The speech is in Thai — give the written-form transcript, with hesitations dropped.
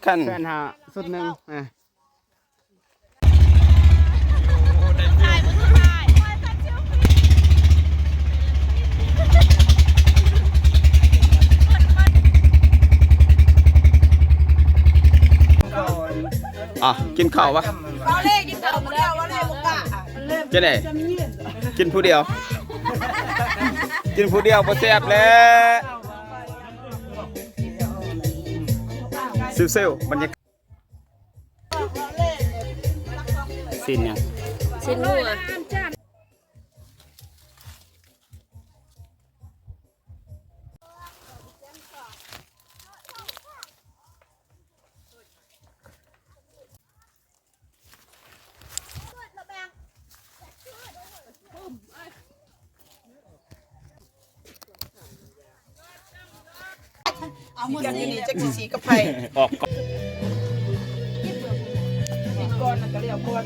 พัน แฟนหาสุดหนึ่งกินข้าววะ เราเล่กินข้าวคนเดียวเราเล่บุกกะ จะไหนกินผู้เดียว กินผู้เดียวพอแซ่บแล้วเซลบรรยากาศสินยัง ชิ้นหัวเอามือสีจะกี่สีกับไฟ ออก ก่อนมันก็เรียกก่อน